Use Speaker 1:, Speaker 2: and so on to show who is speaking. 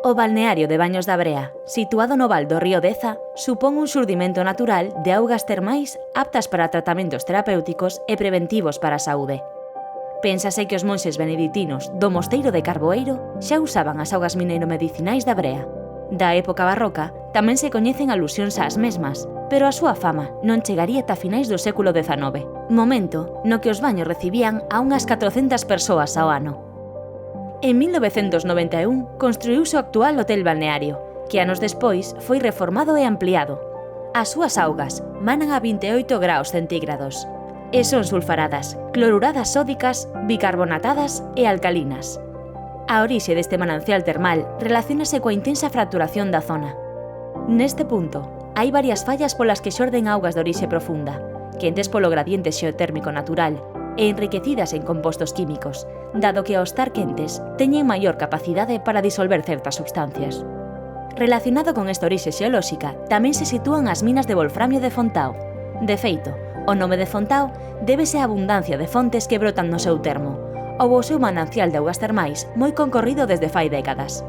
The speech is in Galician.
Speaker 1: O balneario de Baños da Brea, situado no val do río Deza, supón un xurdimento natural de augas termais aptas para tratamentos terapéuticos e preventivos para a saúde. Pénsase que os monxes beneditinos do mosteiro de Carboeiro xa usaban as augas mineiro-medicinais da Brea. Da época barroca tamén se coñecen alusións ás mesmas, pero a súa fama non chegaría ata finais do século XIX, momento no que os baños recibían a unhas 400 persoas ao ano. En 1991 construíuse o actual hotel balneario, que anos despois foi reformado e ampliado. As súas augas manan a 28 graus centígrados e son sulfaradas, cloruradas sódicas, bicarbonatadas e alcalinas. A orixe deste manancial termal relaciónase coa intensa fracturación da zona. Neste punto, hai varias fallas polas que xorden augas de orixe profunda, quentes polo gradiente xeotérmico natural e enriquecidas en compostos químicos, dado que ao estar quentes teñen maior capacidade para disolver certas substancias. Relacionado con esta orixe xeolóxica, tamén se sitúan as minas de wolframio de Fontao. De feito, o nome de Fontao débese á abundancia de fontes que brotan no seu termo, ou o seu manancial de augas termais moi concorrido desde fai décadas.